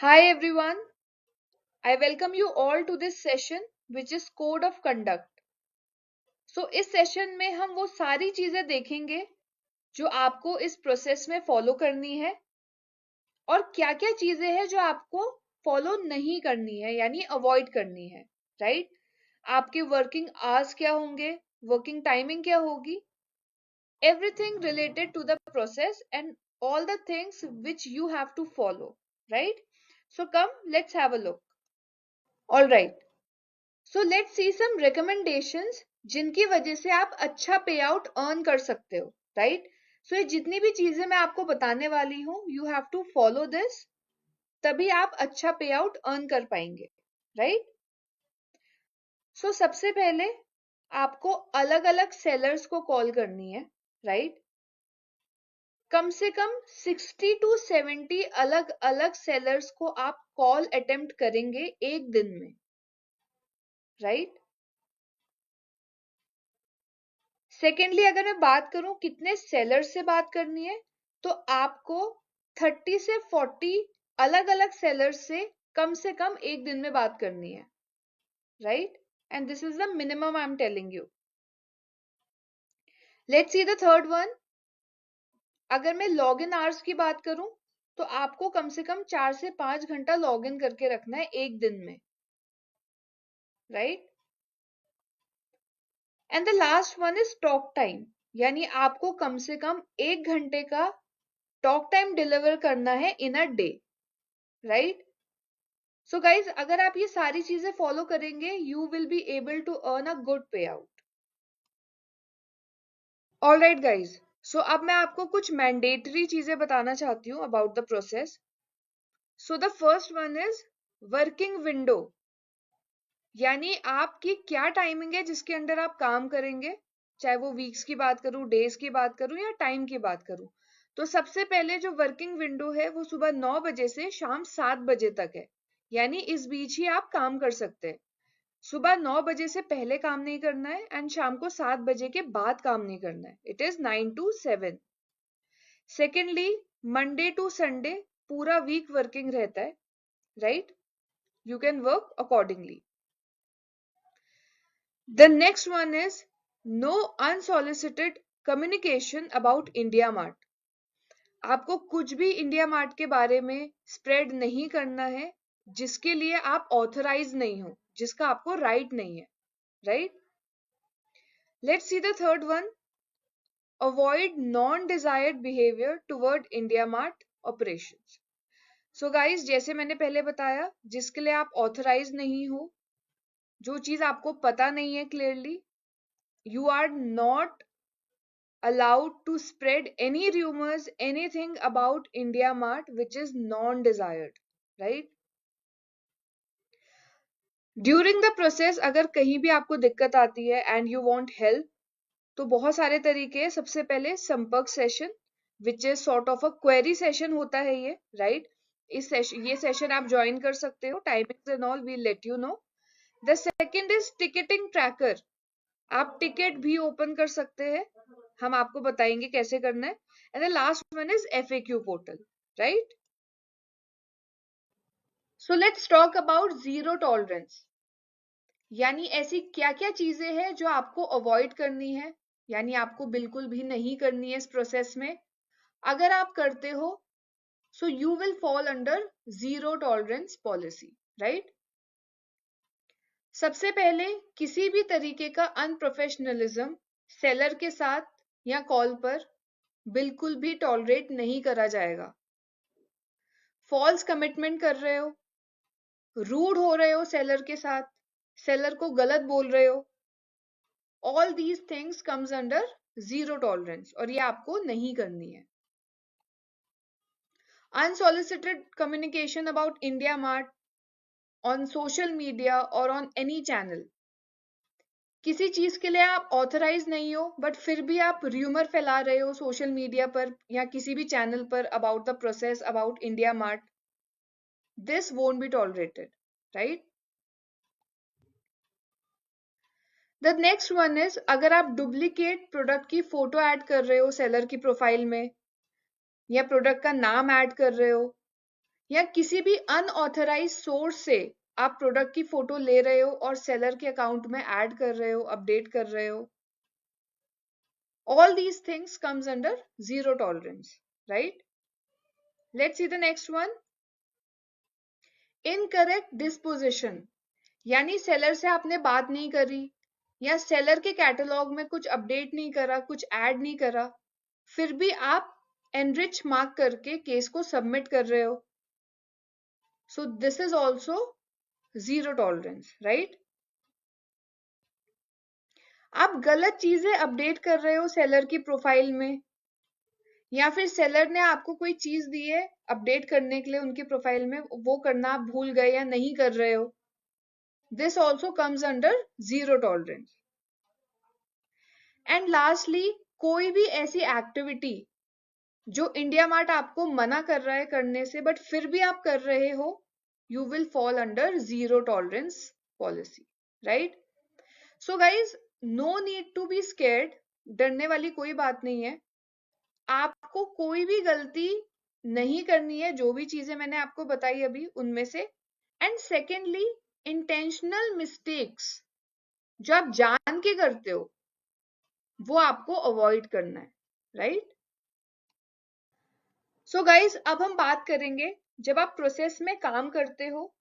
Hi everyone, I welcome you all to this session which is Code of Conduct. इस session में हम वो सारी चीजें देखेंगे जो आपको इस प्रोसेस में फॉलो करनी है और क्या-क्या चीजें हैं जो आपको फॉलो नहीं करनी है यानी अवॉइड करनी है, राइट? आपके वर्किंग आवर्स क्या होंगे, वर्किंग टाइमिंग क्या होगी, everything related to the process and all the things which you have to follow, right? So come, let's have a look. All right. So let's see some recommendations जिनकी वजह से आप अच्छा पे आउट अर्न कर सकते हो, राइट? सो ये जितनी भी चीजें मैं आपको बताने वाली हूँ, you have to follow this, तभी आप अच्छा पे आउट अर्न कर पाएंगे, राइट? सो सबसे पहले आपको अलग अलग सेलर्स को कॉल करनी है, राइट? कम से कम 60 to 70 अलग अलग सेलर्स को आप कॉल अटेम्प्ट करेंगे एक दिन में, राइट? सेकेंडली अगर मैं बात करूं कितने सेलर से बात करनी है, तो आपको 30 से 40 अलग अलग सेलर से कम एक दिन में बात करनी है, right? And this is the minimum I am telling you. Let's see the third one. अगर मैं लॉग इन आवर्स की बात करूं, तो आपको कम से कम 4 से 5 घंटा लॉग इन करके रखना है एक दिन में, right? And the last one is talk time, यानी आपको कम से कम 1 घंटे का टॉक टाइम डिलीवर करना है in a day, right? So guys अगर आप ये सारी चीजें फॉलो करेंगे, you will be able to earn a good payout. All right guys, so अब मैं आपको कुछ मैंडेटरी चीजें बताना चाहती हूँ about the process. So the first one is working window, यानी आपकी क्या टाइमिंग है जिसके अंदर आप काम करेंगे, चाहे वो वीक्स की बात करूं, डेज की बात करूं या टाइम की बात करूं. तो सबसे पहले जो वर्किंग विंडो है वो सुबह 9 बजे से शाम 7 बजे तक है, यानी इस बीच ही आप काम कर सकते हैं. सुबह 9 बजे से पहले काम नहीं करना है एंड शाम को 7 बजे के बाद काम नहीं करना है. It is 9 to 7. Secondly Monday to Sunday पूरा वीक वर्किंग रहता है, right? You can work accordingly. The next one is no unsolicited communication about India Mart. आपको कुछ भी इंडिया मार्ट के बारे में स्प्रेड नहीं करना है जिसके लिए आप ऑथराइज नहीं हो, जिसका आपको राइट नहीं है, right? Let's see the third one. Avoid non desired behaviour toward India mart operations. So guys जैसे मैंने पहले बताया, जिसके लिए आप ऑथराइज नहीं हो, जो चीज आपको पता नहीं है clearly, you are not allowed to spread any rumors, anything about India Mart which is non-desired, right? During the process अगर कहीं भी आपको दिक्कत आती है and you want help, तो बहुत सारे तरीके. सबसे पहले संपर्क session which is sort of a query session होता है ये, right? ये सेशन आप ज्वाइन कर सकते हो. Timings and all we'll let you know. The second is ticketing tracker. आप टिकट भी ओपन कर सकते हैं, हम आपको बताएंगे कैसे करना है. And the last one is FAQ portal, right? So let's talk about zero tolerance, यानी ऐसी क्या क्या चीजें हैं जो आपको अवॉइड करनी है, यानी आपको बिल्कुल भी नहीं करनी है इस प्रोसेस में. अगर आप करते हो so you will fall under zero tolerance policy, right? सबसे पहले किसी भी तरीके का अनप्रोफेशनलिज्म सेलर के साथ या कॉल पर बिल्कुल भी टॉलरेट नहीं करा जाएगा. फॉल्स कमिटमेंट कर रहे हो, रूड हो रहे हो सेलर के साथ, सेलर को गलत बोल रहे हो, all these things comes under zero tolerance और ये आपको नहीं करनी है. Unsolicited communication about India mart on social media और ऑन एनी चैनल. किसी चीज के लिए आप ऑथराइज नहीं हो बट फिर भी आप र्यूमर फैला रहे हो सोशल मीडिया पर या किसी भी चैनल पर about the process about India mart, this won't be tolerated, right? The next one is अगर आप डुप्लीकेट प्रोडक्ट की फोटो ऐड कर रहे हो सेलर की प्रोफाइल में या प्रोडक्ट का नाम ऐड कर रहे हो या किसी भी अनऑथराइज सोर्स से आप प्रोडक्ट की फोटो ले रहे हो और सेलर के अकाउंट में ऐड कर रहे हो, अपडेट कर रहे हो, all these things comes under zero tolerance, right? Let's see the next one. Incorrect disposition, यानी सेलर से आपने बात नहीं करी या सेलर के कैटलॉग में कुछ अपडेट नहीं करा, कुछ ऐड नहीं करा, फिर भी आप एनरिच मार्क करके केस को सबमिट कर रहे हो. So this is also zero tolerance, right? आप गलत चीजें अपडेट कर रहे हो सेलर की प्रोफाइल में, या फिर सेलर ने आपको कोई चीज दी है अपडेट करने के लिए उनकी प्रोफाइल में, वो करना आप भूल गए या नहीं कर रहे हो. This also comes under zero tolerance. And lastly, कोई भी ऐसी एक्टिविटी जो इंडिया मार्ट आपको मना कर रहा है करने से बट फिर भी आप कर रहे हो, you will fall under zero tolerance policy, right? So guys, no need to be scared. डरने वाली कोई बात नहीं है. आपको कोई भी गलती नहीं करनी है, जो भी चीजें मैंने आपको बताई अभी उनमें से. एंड सेकेंडली, इंटेंशनल मिस्टेक्स जो आप जान के करते हो वो आपको अवॉइड करना है, राइट? सो गाइज, अब हम बात करेंगे जब आप प्रोसेस में काम करते हो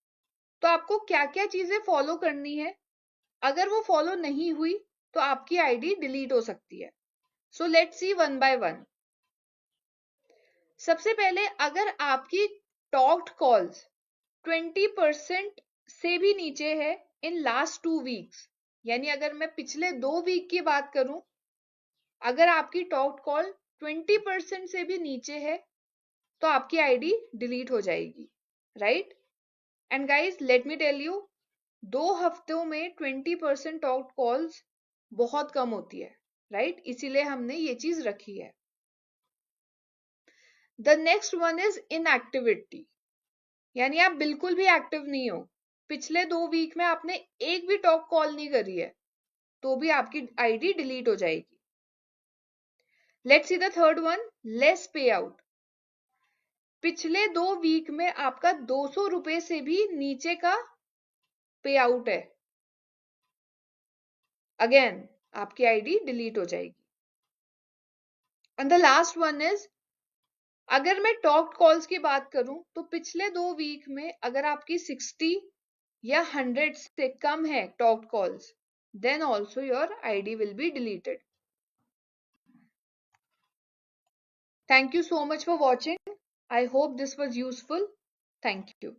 तो आपको क्या क्या चीजें फॉलो करनी है. अगर वो फॉलो नहीं हुई तो आपकी आईडी डिलीट हो सकती है. सो let's C one by one. सबसे पहले, अगर आपकी टॉक्ड कॉल्स 20% से भी नीचे है इन लास्ट 2 वीक्स, यानी अगर मैं पिछले 2 वीक की बात करूं, अगर आपकी टॉक्ड कॉल 20% से भी नीचे है तो आपकी आईडी डिलीट हो जाएगी, right? And guys, let me tell you, 2 हफ्तों में 20% टॉक्ड कॉल्स बहुत कम होती है, राइट? इसीलिए हमने ये चीज रखी है. The next one is inactivity, यानी आप बिल्कुल भी एक्टिव नहीं हो. पिछले 2 वीक में आपने एक भी टॉक कॉल नहीं करी है तो भी आपकी आईडी डिलीट हो जाएगी. Let's see the third one, less पे आउट. पिछले 2 वीक में आपका 200 रुपए से भी नीचे का पे आउट है, अगेन आपकी आईडी डिलीट हो जाएगी. And the last one is, अगर मैं टॉक्ड कॉल्स की बात करूं तो पिछले 2 वीक में अगर आपकी 60 या 100 से कम है talked calls, then also your ID will be deleted. Thank you so much for watching. I hope this was useful. Thank you.